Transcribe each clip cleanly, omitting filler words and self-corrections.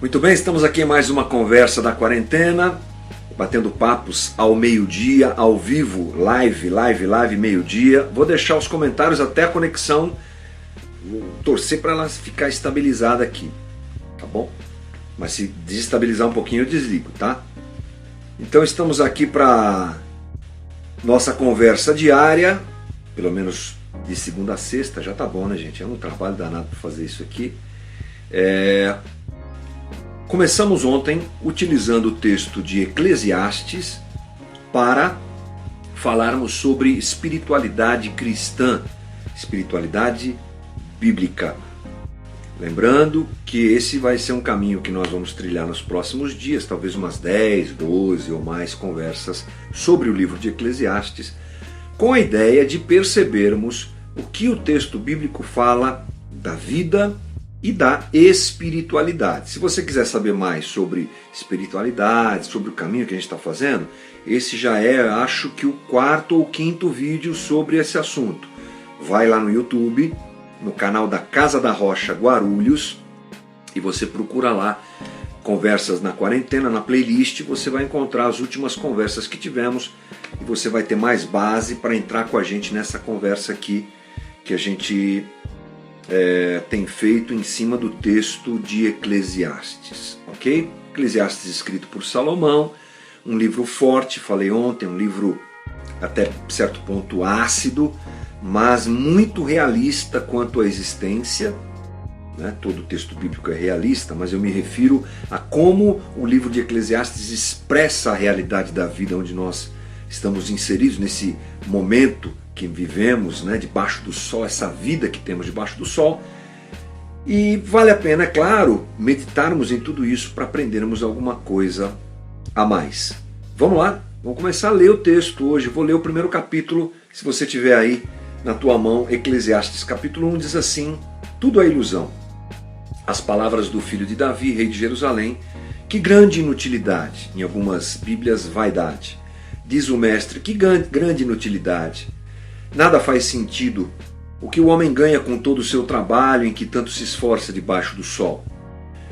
Muito bem, estamos aqui em mais uma conversa da quarentena, batendo papos ao meio-dia, ao vivo, live, meio-dia. Vou deixar os comentários até a conexão, vou torcer para ela ficar estabilizada aqui, tá bom? Mas se desestabilizar um pouquinho eu desligo, tá? Então estamos aqui para nossa conversa diária, pelo menos de segunda a sexta, já tá bom, né, gente? É um trabalho danado para fazer isso aqui. Começamos ontem utilizando o texto de Eclesiastes para falarmos sobre espiritualidade cristã, espiritualidade bíblica. Lembrando que esse vai ser um caminho que nós vamos trilhar nos próximos dias, talvez umas 10, 12 ou mais conversas sobre o livro de Eclesiastes, com a ideia de percebermos o que o texto bíblico fala da vida e da espiritualidade. Se você quiser saber mais sobre espiritualidade, sobre o caminho que a gente está fazendo, esse já é, acho que o quarto ou quinto vídeo sobre esse assunto. Vai lá no YouTube, no canal da Casa da Rocha Guarulhos, e você procura lá Conversas na Quarentena, na playlist, você vai encontrar as últimas conversas que tivemos e você vai ter mais base para entrar com a gente nessa conversa aqui que a gente tem feito em cima do texto de Eclesiastes, ok? Eclesiastes escrito por Salomão, um livro forte, falei ontem, um livro até certo ponto ácido, mas muito realista quanto à existência, né? Todo o texto bíblico é realista, mas eu me refiro a como o livro de Eclesiastes expressa a realidade da vida onde nós estamos inseridos nesse momento que vivemos, né, debaixo do sol, essa vida que temos debaixo do sol. E vale a pena, é claro, meditarmos em tudo isso para aprendermos alguma coisa a mais. Vamos lá, vamos começar a ler o texto hoje. Vou ler o primeiro capítulo, se você tiver aí na tua mão, Eclesiastes capítulo 1 diz assim: tudo é ilusão. As palavras do filho de Davi, rei de Jerusalém, que grande inutilidade, em algumas bíblias vaidade. Diz o mestre, que grande inutilidade. Nada faz sentido o que o homem ganha com todo o seu trabalho em que tanto se esforça debaixo do sol.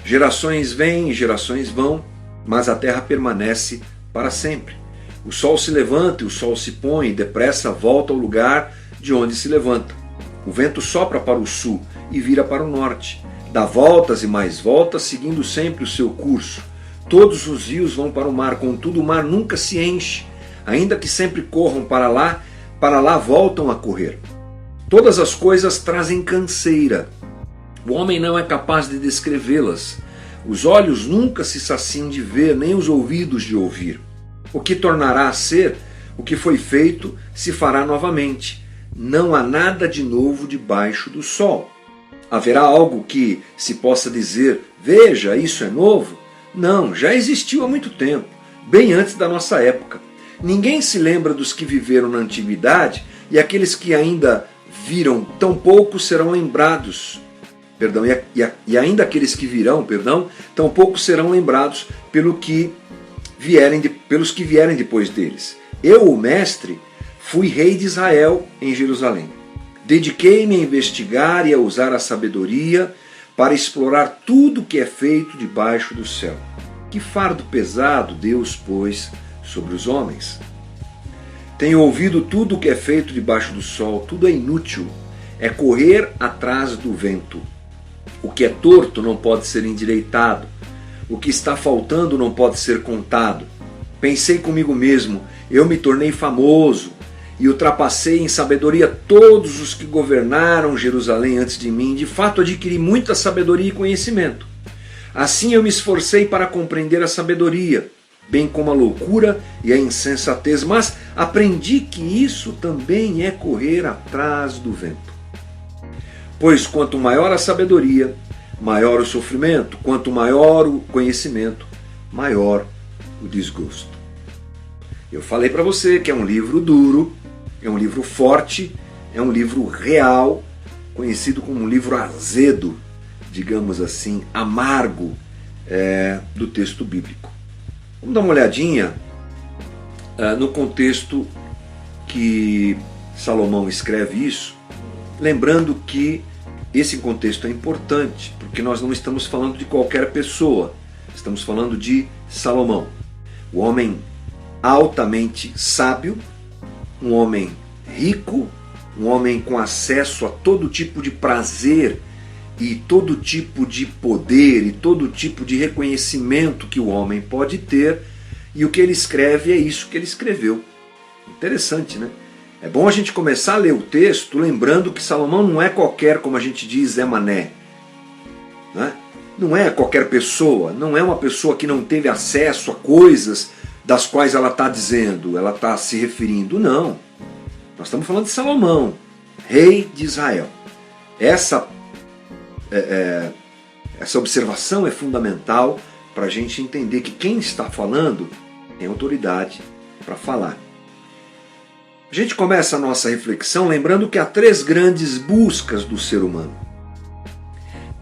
Gerações vêm e gerações vão, mas a terra permanece para sempre. O sol se levanta e o sol se põe e depressa volta ao lugar de onde se levanta. O vento sopra para o sul e vira para o norte. Dá voltas e mais voltas, seguindo sempre o seu curso. Todos os rios vão para o mar, contudo o mar nunca se enche. Ainda que sempre corram para lá voltam a correr. Todas as coisas trazem canseira. O homem não é capaz de descrevê-las. Os olhos nunca se saciam de ver, nem os ouvidos de ouvir. O que tornará a ser, o que foi feito, se fará novamente. Não há nada de novo debaixo do sol. Haverá algo que se possa dizer, veja, isso é novo? Não, já existiu há muito tempo, bem antes da nossa época. Ninguém se lembra dos que viveram na antiguidade, e aqueles que ainda viram tão pouco serão lembrados. E ainda aqueles que virão, tão pouco serão lembrados pelos que vierem depois deles. Eu, o mestre, fui rei de Israel em Jerusalém. Dediquei-me a investigar e a usar a sabedoria para explorar tudo que é feito debaixo do céu. Que fardo pesado Deus pôs sobre os homens. Tenho ouvido tudo o que é feito debaixo do sol, tudo é inútil, é correr atrás do vento. O que é torto não pode ser endireitado, o que está faltando não pode ser contado. Pensei comigo mesmo, eu me tornei famoso e ultrapassei em sabedoria todos os que governaram Jerusalém antes de mim. De fato adquiri muita sabedoria e conhecimento. Assim eu me esforcei para compreender a sabedoria, bem como a loucura e a insensatez, mas aprendi que isso também é correr atrás do vento. Pois quanto maior a sabedoria, maior o sofrimento, quanto maior o conhecimento, maior o desgosto. Eu falei para você que é um livro duro, é um livro forte, é um livro real, conhecido como um livro azedo, digamos assim, amargo, do texto bíblico. Vamos dar uma olhadinha no contexto que Salomão escreve isso, lembrando que esse contexto é importante, porque nós não estamos falando de qualquer pessoa, Estamos falando de Salomão, o homem altamente sábio, um homem rico, um homem com acesso a todo tipo de prazer e todo tipo de poder e todo tipo de reconhecimento que o homem pode ter, e o que ele escreve é isso que ele escreveu. Interessante, né? É bom a gente começar a ler o texto lembrando que Salomão não é qualquer, como a gente diz, Zé Mané. Né? Não é qualquer pessoa, não é uma pessoa que não teve acesso a coisas das quais ela está dizendo, ela está se referindo. Não. Nós estamos falando de Salomão, rei de Israel. Essa observação é fundamental para a gente entender que quem está falando tem autoridade para falar. A gente começa a nossa reflexão lembrando que há 3 grandes buscas do ser humano.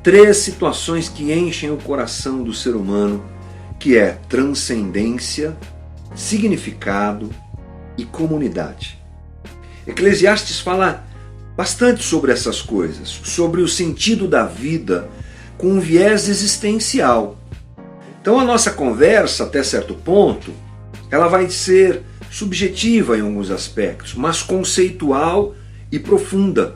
3 situações que enchem o coração do ser humano, que é transcendência, significado e comunidade. Eclesiastes fala bastante sobre essas coisas, sobre o sentido da vida com um viés existencial. Então a nossa conversa, até certo ponto, ela vai ser subjetiva em alguns aspectos, mas conceitual e profunda,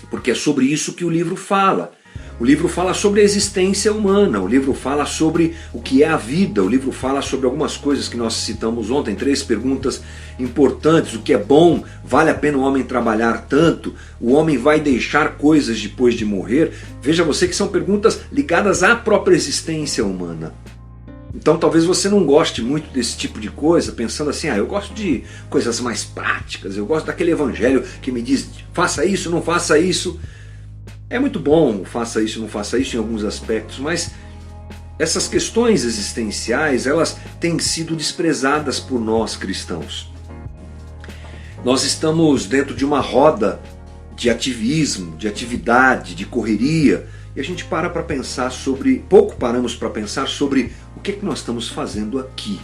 porque é sobre isso que o livro fala. O livro fala sobre a existência humana, o livro fala sobre o que é a vida, o livro fala sobre algumas coisas que nós citamos ontem, 3 perguntas importantes: o que é bom, vale a pena o homem trabalhar tanto, o homem vai deixar coisas depois de morrer. Veja você que são perguntas ligadas à própria existência humana. Então talvez você não goste muito desse tipo de coisa, pensando assim, eu gosto de coisas mais práticas, eu gosto daquele evangelho que me diz, faça isso, não faça isso. É muito bom, faça isso, não faça isso em alguns aspectos, mas essas questões existenciais, elas têm sido desprezadas por nós cristãos. Nós estamos dentro de uma roda de ativismo, de atividade, de correria, e a gente para pensar sobre, pouco paramos para pensar sobre o que é que nós estamos fazendo aqui.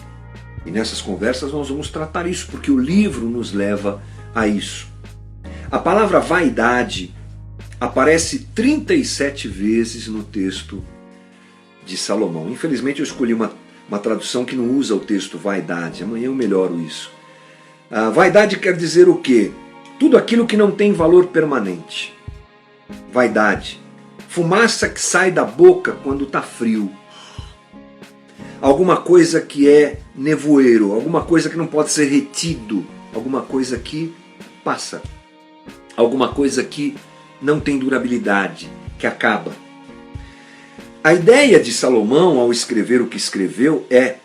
E nessas conversas nós vamos tratar isso, porque o livro nos leva a isso. A palavra vaidade aparece 37 vezes no texto de Salomão. Infelizmente eu escolhi uma tradução que não usa o texto vaidade. Amanhã eu melhoro isso. A vaidade quer dizer o quê? Tudo aquilo que não tem valor permanente. Vaidade. Fumaça que sai da boca quando está frio. Alguma coisa que é nevoeiro, alguma coisa que não pode ser retido, alguma coisa que passa, alguma coisa que não tem durabilidade, que acaba. A ideia de Salomão ao escrever o que escreveu é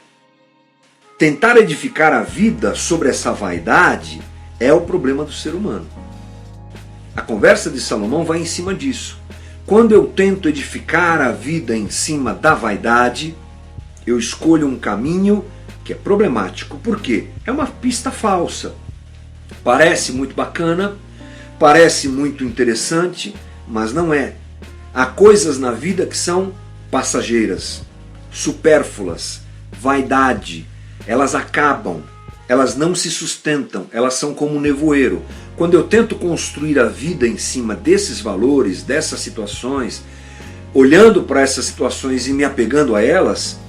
tentar edificar a vida sobre essa vaidade. É o problema do ser humano. A conversa de Salomão vai em cima disso. Quando eu tento edificar a vida em cima da vaidade, eu escolho um caminho que é problemático. Por quê? É uma pista falsa. Parece muito bacana, parece muito interessante, mas não é. Há coisas na vida que são passageiras, supérfluas, vaidade. Elas acabam, elas não se sustentam, elas são como um nevoeiro. Quando eu tento construir a vida em cima desses valores, dessas situações, olhando para essas situações e me apegando a elas,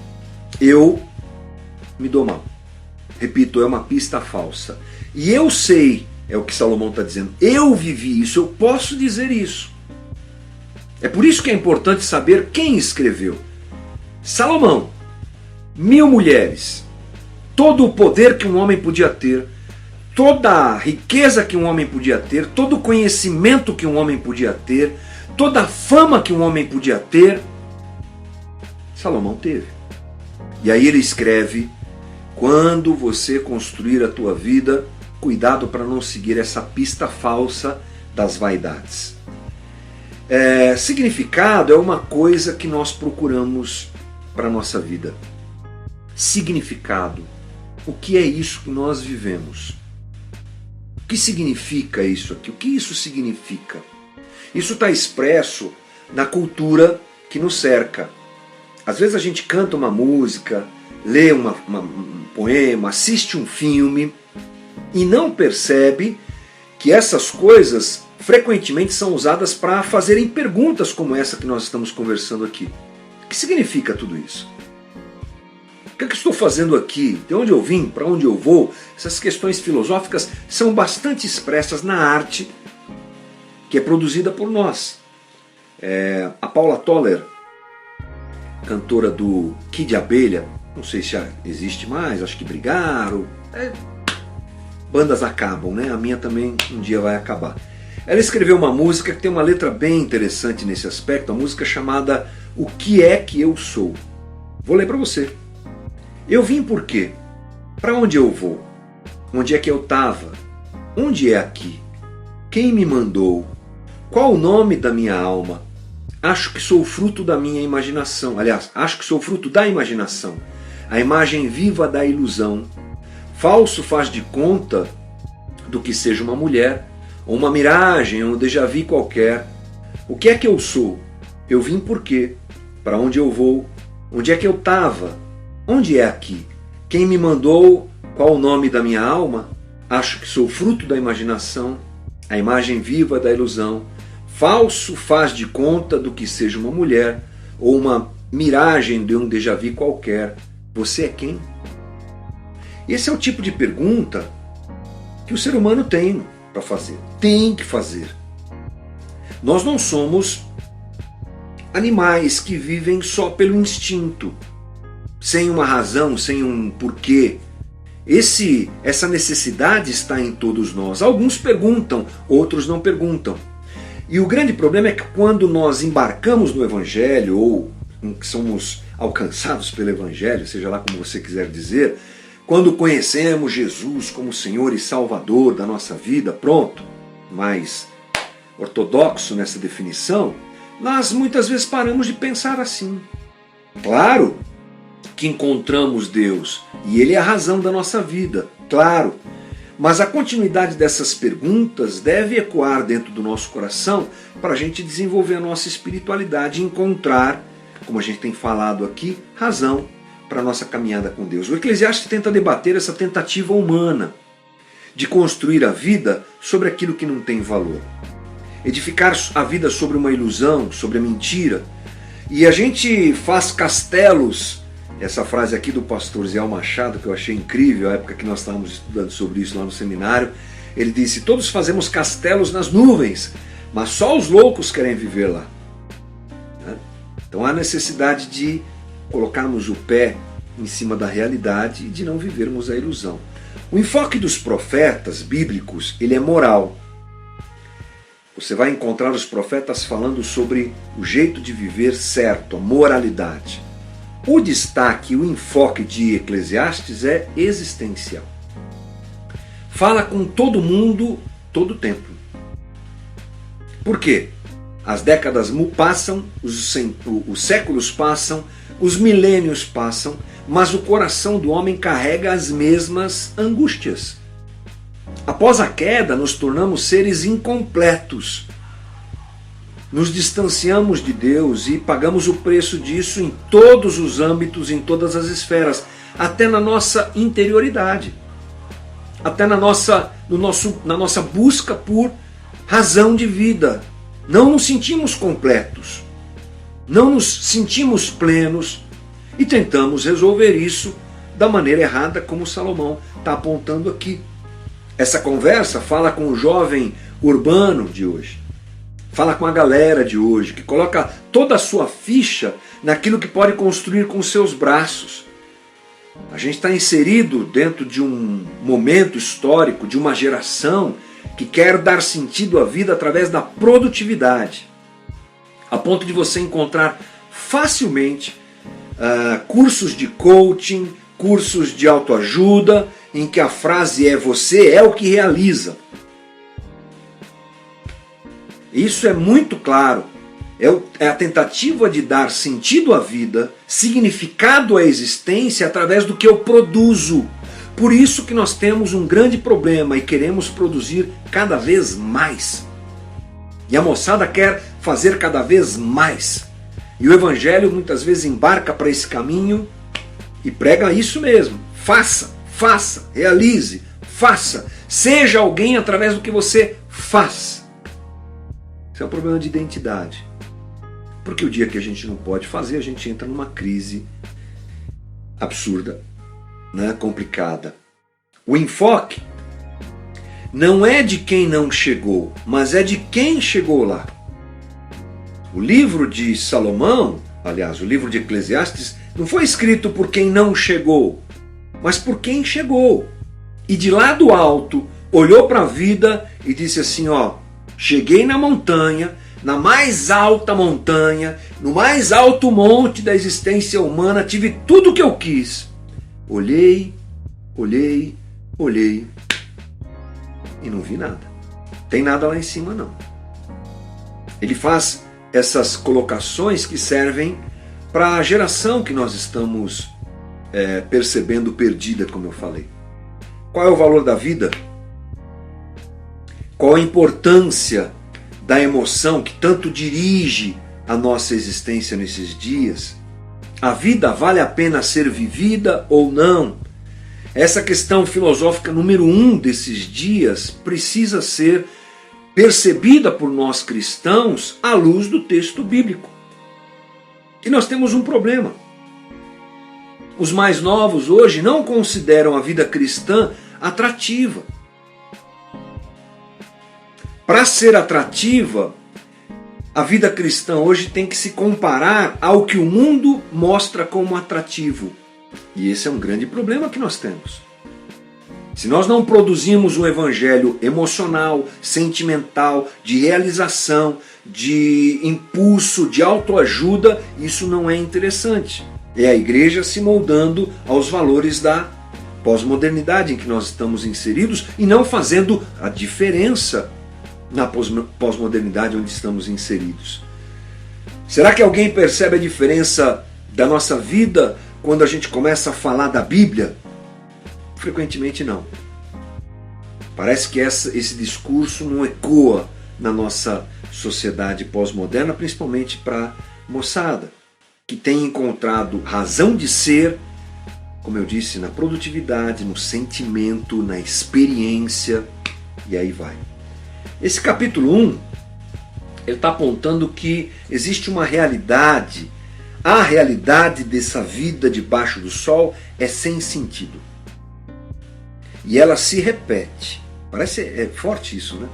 eu me dou mal. Repito, é uma pista falsa. E eu sei, é o que Salomão está dizendo, eu vivi isso, eu posso dizer isso. É por isso que é importante saber quem escreveu. Salomão, 1000 mulheres, todo o poder que um homem podia ter, toda a riqueza que um homem podia ter, todo o conhecimento que um homem podia ter, toda a fama que um homem podia ter, Salomão teve. E aí ele escreve: quando você construir a tua vida, cuidado para não seguir essa pista falsa das vaidades. Significado é uma coisa que nós procuramos para a nossa vida. Significado. O que é isso que nós vivemos? O que significa isso aqui? O que isso significa? Isso está expresso na cultura que nos cerca. Às vezes a gente canta uma música, lê um poema, assiste um filme e não percebe que essas coisas frequentemente são usadas para fazerem perguntas como essa que nós estamos conversando aqui. O que significa tudo isso? que eu estou fazendo aqui? De onde eu vim? Para onde eu vou? Essas questões filosóficas são bastante expressas na arte que é produzida por nós. A Paula Toller, cantora do Kid Abelha, não sei se já existe mais, acho que brigaram. Bandas acabam, né? A minha também um dia vai acabar. Ela escreveu uma música que tem uma letra bem interessante nesse aspecto, a música chamada O Que É Que Eu Sou. Vou ler para você. Eu vim por quê? Para onde eu vou? Onde é que eu estava? Onde é aqui? Quem me mandou? Qual o nome da minha alma? Acho que sou fruto da minha imaginação. Aliás, acho que sou fruto da imaginação. A imagem viva da ilusão. Falso faz de conta do que seja uma mulher, ou uma miragem, ou um déjà vu qualquer. O que é que eu sou? Eu vim por quê? Para onde eu vou? Onde é que eu estava? Onde é aqui? Quem me mandou? Qual o nome da minha alma? Acho que sou fruto da imaginação, a imagem viva da ilusão. Falso faz de conta do que seja uma mulher, ou uma miragem de um déjà vu qualquer. Você é quem? Esse é o tipo de pergunta que o ser humano tem para fazer. Tem que fazer. Nós não somos animais que vivem só pelo instinto, sem uma razão, sem um porquê. Essa necessidade está em todos nós. Alguns perguntam, outros não perguntam. E o grande problema é que quando nós embarcamos no Evangelho, ou que somos alcançados pelo Evangelho, seja lá como você quiser dizer, quando conhecemos Jesus como Senhor e Salvador da nossa vida, pronto, mais ortodoxo nessa definição, nós muitas vezes paramos de pensar assim. Claro que encontramos Deus e Ele é a razão da nossa vida, claro. Mas a continuidade dessas perguntas deve ecoar dentro do nosso coração para a gente desenvolver a nossa espiritualidade e encontrar, como a gente tem falado aqui, razão para a nossa caminhada com Deus. O Eclesiastes tenta debater essa tentativa humana de construir a vida sobre aquilo que não tem valor. Edificar a vida sobre uma ilusão, sobre a mentira. E a gente faz castelos. Essa frase aqui do pastor Zé Machado, que eu achei incrível, a época que nós estávamos estudando sobre isso lá no seminário, ele disse: todos fazemos castelos nas nuvens, mas só os loucos querem viver lá. Então há necessidade de colocarmos o pé em cima da realidade e de não vivermos a ilusão. O enfoque dos profetas bíblicos, ele é moral. Você vai encontrar os profetas falando sobre o jeito de viver certo, a moralidade. O destaque, o enfoque de Eclesiastes é existencial. Fala com todo mundo, todo tempo. Por quê? As décadas passam, os séculos passam, os milênios passam, mas o coração do homem carrega as mesmas angústias. Após a queda, nos tornamos seres incompletos. Nos distanciamos de Deus e pagamos o preço disso em todos os âmbitos, em todas as esferas, até na nossa interioridade, até na nossa busca por razão de vida. Não nos sentimos completos, não nos sentimos plenos e tentamos resolver isso da maneira errada, como Salomão está apontando aqui. Essa conversa fala com o jovem urbano de hoje. Fala com a galera de hoje, que coloca toda a sua ficha naquilo que pode construir com seus braços. A gente está inserido dentro de um momento histórico, de uma geração que quer dar sentido à vida através da produtividade, a ponto de você encontrar facilmente cursos de coaching, cursos de autoajuda, em que a frase é: você é o que realiza. Isso é muito claro. É a tentativa de dar sentido à vida, significado à existência através do que eu produzo. Por isso que nós temos um grande problema e queremos produzir cada vez mais. E a moçada quer fazer cada vez mais. E o Evangelho muitas vezes embarca para esse caminho e prega isso mesmo. Faça, faça, realize, faça. Seja alguém através do que você faz. Isso é um problema de identidade. Porque o dia que a gente não pode fazer, a gente entra numa crise absurda, né? Complicada. O enfoque não é de quem não chegou, mas é de quem chegou lá. O livro de Salomão, aliás, o livro de Eclesiastes, não foi escrito por quem não chegou, mas por quem chegou. E de lá do alto, olhou para a vida e disse assim, ó, cheguei na montanha, na mais alta montanha, no mais alto monte da existência humana, tive tudo o que eu quis. Olhei, olhei, olhei e não vi nada. Tem nada lá em cima, não. Ele faz essas colocações que servem para a geração que nós estamos percebendo perdida, como eu falei. Qual é o valor da vida? Qual a importância da emoção que tanto dirige a nossa existência nesses dias? A vida vale a pena ser vivida ou não? Essa questão filosófica número 1 desses dias precisa ser percebida por nós cristãos à luz do texto bíblico. E nós temos um problema. Os mais novos hoje não consideram a vida cristã atrativa. Para ser atrativa, a vida cristã hoje tem que se comparar ao que o mundo mostra como atrativo. E esse é um grande problema que nós temos. Se nós não produzimos um evangelho emocional, sentimental, de realização, de impulso, de autoajuda, isso não é interessante. É a igreja se moldando aos valores da pós-modernidade em que nós estamos inseridos e não fazendo a diferença na pós-modernidade onde estamos inseridos. Será que alguém percebe a diferença da nossa vida quando a gente começa a falar da Bíblia? Frequentemente não. Parece que esse discurso não ecoa na nossa sociedade pós-moderna, principalmente para a moçada, que tem encontrado razão de ser, como eu disse, na produtividade, no sentimento, na experiência, e aí vai. Esse capítulo 1, ele está apontando que existe uma realidade. A realidade dessa vida debaixo do sol é sem sentido. E ela se repete. Parece forte isso, né?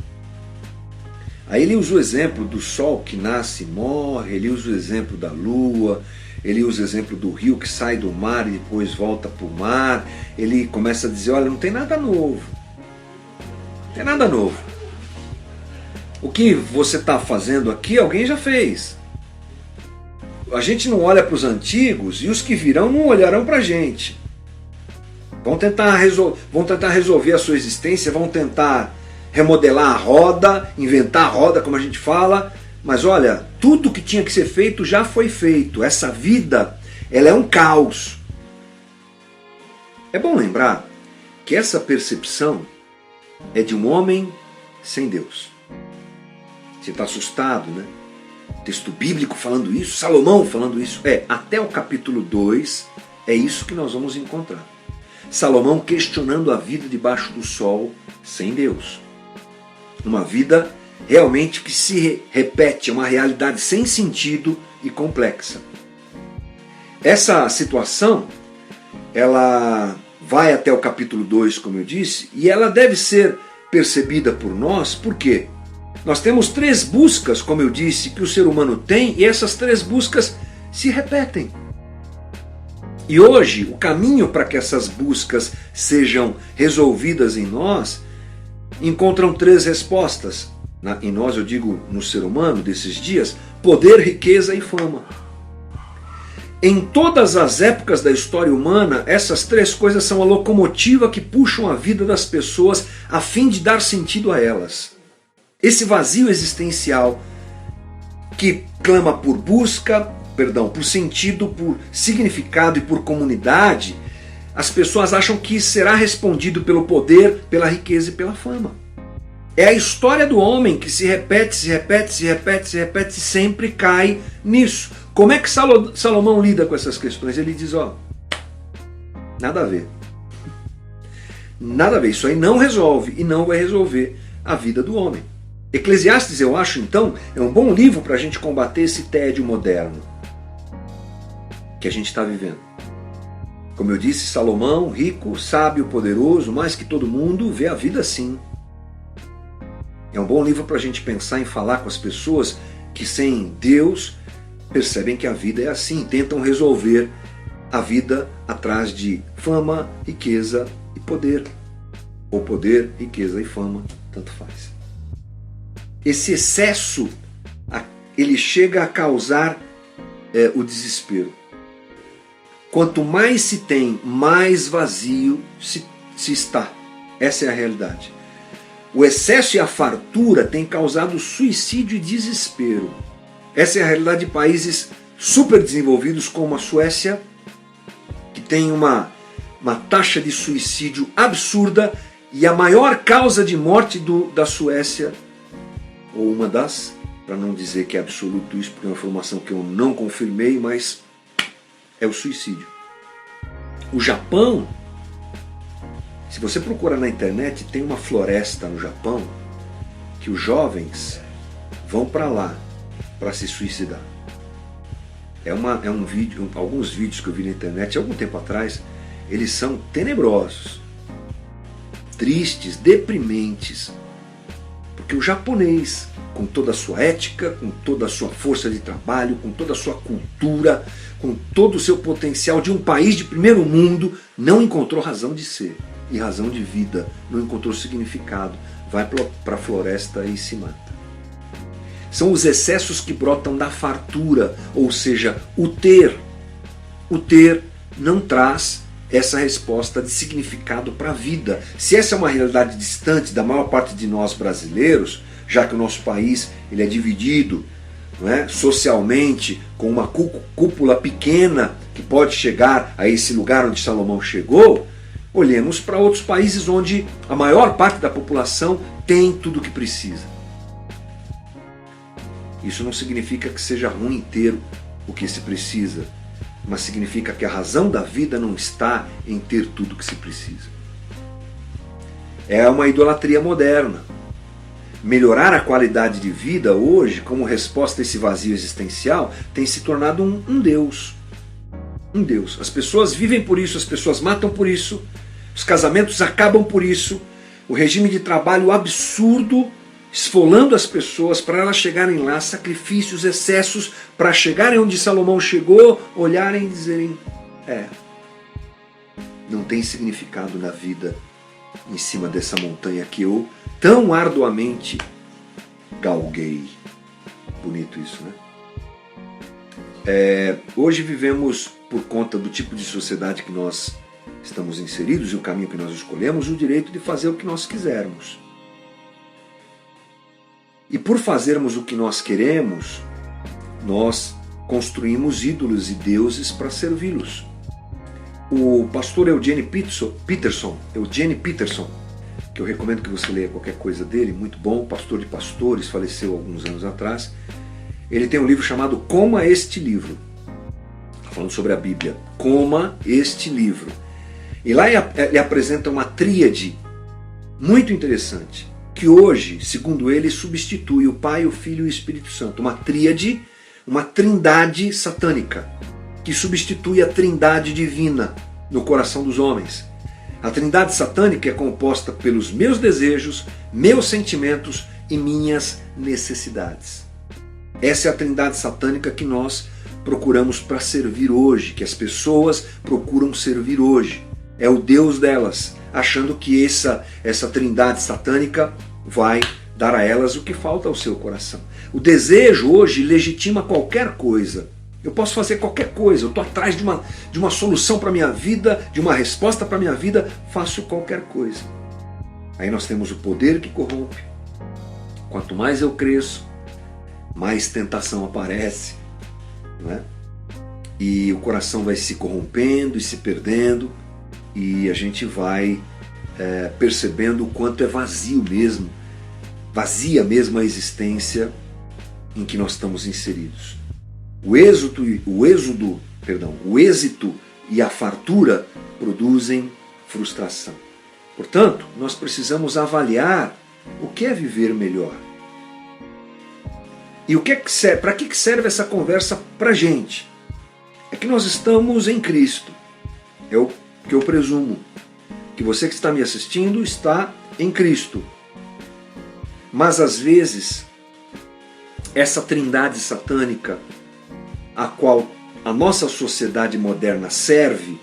Aí ele usa o exemplo do sol que nasce e morre, ele usa o exemplo da lua, ele usa o exemplo do rio que sai do mar e depois volta para o mar. Ele começa a dizer, olha, não tem nada novo. Não tem nada novo. O que você está fazendo aqui, alguém já fez. A gente não olha para os antigos e os que virão não olharão para a gente. Vão tentar resolver a sua existência, vão tentar remodelar a roda, inventar a roda, como a gente fala. Mas olha, tudo que tinha que ser feito já foi feito. Essa vida, ela é um caos. É bom lembrar que essa percepção é de um homem sem Deus. Você está assustado, né? Texto bíblico falando isso, Salomão falando isso. Até o capítulo 2 é isso que nós vamos encontrar. Salomão questionando a vida debaixo do sol sem Deus. Uma vida realmente que se repete, uma realidade sem sentido e complexa. Essa situação, ela vai até o capítulo 2, como eu disse, e ela deve ser percebida por nós, por quê? Nós temos 3 buscas, como eu disse, que o ser humano tem, e essas 3 buscas se repetem. E hoje, o caminho para que essas buscas sejam resolvidas em nós, encontram 3 respostas. Em nós, eu digo, no ser humano desses dias, poder, riqueza e fama. Em todas as épocas da história humana, essas 3 coisas são a locomotiva que puxam a vida das pessoas a fim de dar sentido a elas. Esse vazio existencial que clama por busca, por sentido, por significado e por comunidade, as pessoas acham que será respondido pelo poder, pela riqueza e pela fama. É a história do homem que se repete, se repete, se repete, se repete e sempre cai nisso. Como é que Salomão lida com essas questões? Ele diz, nada a ver. Nada a ver, isso aí não resolve e não vai resolver a vida do homem. Eclesiastes, eu acho, então, é um bom livro para a gente combater esse tédio moderno que a gente está vivendo. Como eu disse, Salomão, rico, sábio, poderoso, mais que todo mundo, vê a vida assim. É um bom livro para a gente pensar em falar com as pessoas que sem Deus percebem que a vida é assim, tentam resolver a vida atrás de fama, riqueza e poder. Ou poder, riqueza e fama, tanto faz. Esse excesso, ele chega a causar o desespero. Quanto mais se tem, mais vazio se está. Essa é a realidade. O excesso e a fartura têm causado suicídio e desespero. Essa é a realidade de países super desenvolvidos como a Suécia, que tem uma taxa de suicídio absurda, e a maior causa de morte da Suécia, ou uma das, para não dizer que é absoluto isso, porque é uma informação que eu não confirmei, mas é o suicídio. O Japão, se você procurar na internet, tem uma floresta no Japão que os jovens vão para lá para se suicidar. Alguns vídeos que eu vi na internet há algum tempo atrás, eles são tenebrosos, tristes, deprimentes, porque o japonês, com toda a sua ética, com toda a sua força de trabalho, com toda a sua cultura, com todo o seu potencial de um país de primeiro mundo, não encontrou razão de ser e razão de vida, não encontrou significado, vai para a floresta e se mata. São os excessos que brotam da fartura, ou seja, o ter. O ter não traz essa resposta de significado para a vida. Se essa é uma realidade distante da maior parte de nós brasileiros, já que o nosso país ele é dividido, não é, socialmente, com uma cúpula pequena que pode chegar a esse lugar onde Salomão chegou, olhemos para outros países onde a maior parte da população tem tudo o que precisa. Isso não significa que seja ruim ter o que se precisa, mas significa que a razão da vida não está em ter tudo o que se precisa. É uma idolatria moderna. Melhorar a qualidade de vida hoje, como resposta a esse vazio existencial, tem se tornado um Deus. Um Deus. As pessoas vivem por isso, as pessoas matam por isso, os casamentos acabam por isso, o regime de trabalho absurdo, esfolando as pessoas para elas chegarem lá, sacrifícios, excessos, para chegarem onde Salomão chegou, olharem e dizerem, não tem significado na vida em cima dessa montanha que eu tão arduamente galguei. Bonito isso, né? Hoje vivemos, por conta do tipo de sociedade que nós estamos inseridos e o caminho que nós escolhemos, o direito de fazer o que nós quisermos. E por fazermos o que nós queremos, nós construímos ídolos e deuses para servi-los. O pastor Eugene Peterson, que eu recomendo que você leia qualquer coisa dele, muito bom, pastor de pastores, faleceu alguns anos atrás. Ele tem um livro chamado Coma Este Livro. Está falando sobre a Bíblia. Coma Este Livro. E lá ele apresenta uma tríade muito interessante, que hoje, segundo ele, substitui o Pai, o Filho e o Espírito Santo. Uma tríade, uma trindade satânica, que substitui a trindade divina no coração dos homens. A trindade satânica é composta pelos meus desejos, meus sentimentos e minhas necessidades. Essa é a trindade satânica que nós procuramos para servir hoje, que as pessoas procuram servir hoje. É o Deus delas, achando que essa trindade satânica vai dar a elas o que falta ao seu coração. O desejo hoje legitima qualquer coisa. Eu posso fazer qualquer coisa, eu estou atrás de uma solução para a minha vida, de uma resposta para a minha vida, faço qualquer coisa. Aí nós temos o poder que corrompe. Quanto mais eu cresço, mais tentação aparece, não é? E o coração vai se corrompendo e se perdendo, e a gente vai percebendo o quanto é vazia mesmo a existência em que nós estamos inseridos. O êxito e a fartura produzem frustração. Portanto, nós precisamos avaliar o que é viver melhor. E para que serve essa conversa para a gente? É que nós estamos em Cristo. É o que eu presumo. Que você que está me assistindo está em Cristo. Mas às vezes, essa trindade satânica, a qual a nossa sociedade moderna serve,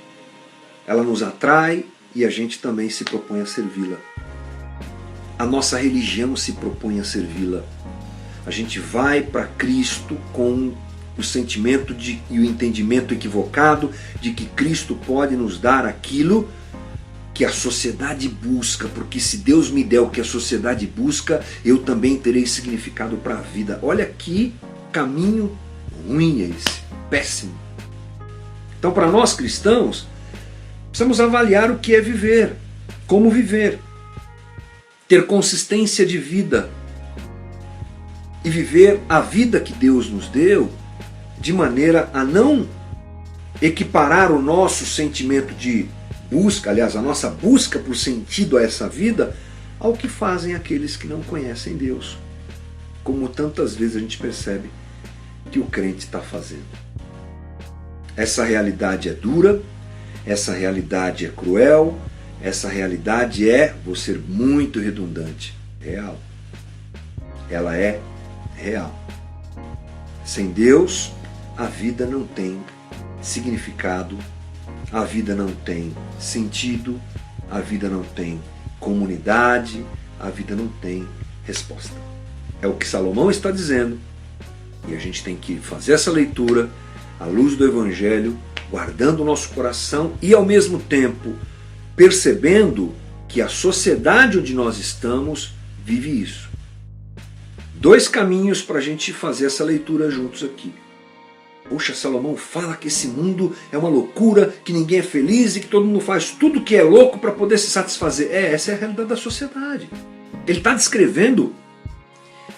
ela nos atrai e a gente também se propõe a servi-la. A nossa religião se propõe a servi-la. A gente vai para Cristo com o sentimento e o entendimento equivocado de que Cristo pode nos dar aquilo que a sociedade busca, porque se Deus me der o que a sociedade busca, eu também terei significado para a vida. Olha que caminho ruim é esse, péssimo. Então, para nós cristãos, precisamos avaliar o que é viver, como viver, ter consistência de vida e viver a vida que Deus nos deu de maneira a não equiparar o nosso sentimento de busca, aliás, a nossa busca por sentido a essa vida, ao que fazem aqueles que não conhecem Deus, como tantas vezes a gente percebe que o crente está fazendo. Essa realidade é dura, essa realidade é cruel, essa realidade é, vou ser muito redundante, real. Ela é real. Sem Deus, a vida não tem significado, a vida não tem sentido, a vida não tem comunidade, a vida não tem resposta. É o que Salomão está dizendo, e a gente tem que fazer essa leitura à luz do Evangelho, guardando o nosso coração e ao mesmo tempo percebendo que a sociedade onde nós estamos vive isso. Dois caminhos para a gente fazer essa leitura juntos aqui. Poxa, Salomão fala que esse mundo é uma loucura, que ninguém é feliz e que todo mundo faz tudo que é louco para poder se satisfazer. Essa é a realidade da sociedade. Ele está descrevendo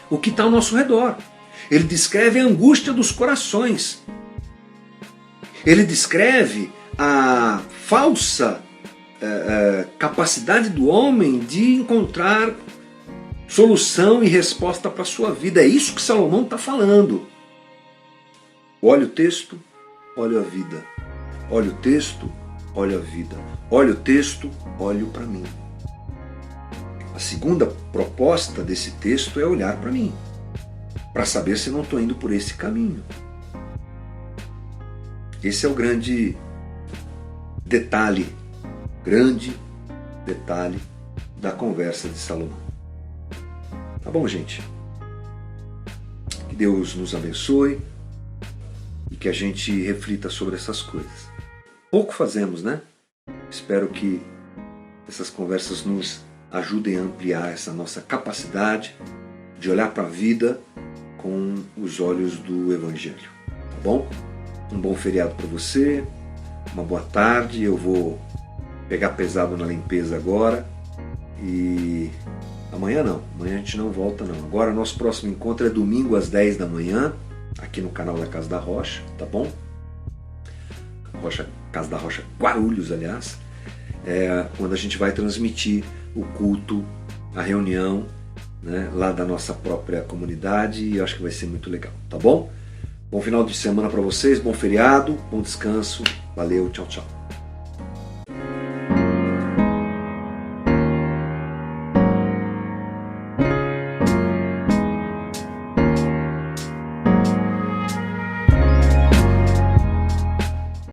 o que está ao nosso redor. Ele descreve a angústia dos corações. Ele descreve a falsa capacidade do homem de encontrar solução e resposta para a sua vida. É isso que Salomão está falando. Olha o texto, olha a vida. Olha o texto, olha a vida. Olha o texto, olho para mim. A segunda proposta desse texto é olhar para mim, para saber se não estou indo por esse caminho. Esse é o grande detalhe da conversa de Salomão. Tá bom, gente? Que Deus nos abençoe e que a gente reflita sobre essas coisas. Pouco fazemos, né? Espero que essas conversas nos ajudem a ampliar essa nossa capacidade de olhar para a vida com os olhos do Evangelho. Tá bom? Um bom feriado para você, uma boa tarde. Eu vou pegar pesado na limpeza agora e amanhã não, amanhã a gente não volta não. Agora nosso próximo encontro é domingo às 10 da manhã, aqui no canal da Casa da Rocha, tá bom? Casa da Rocha Guarulhos, aliás, quando a gente vai transmitir o culto, a reunião, né, lá da nossa própria comunidade, e eu acho que vai ser muito legal, tá bom? Bom final de semana para vocês, bom feriado, bom descanso, valeu, tchau, tchau.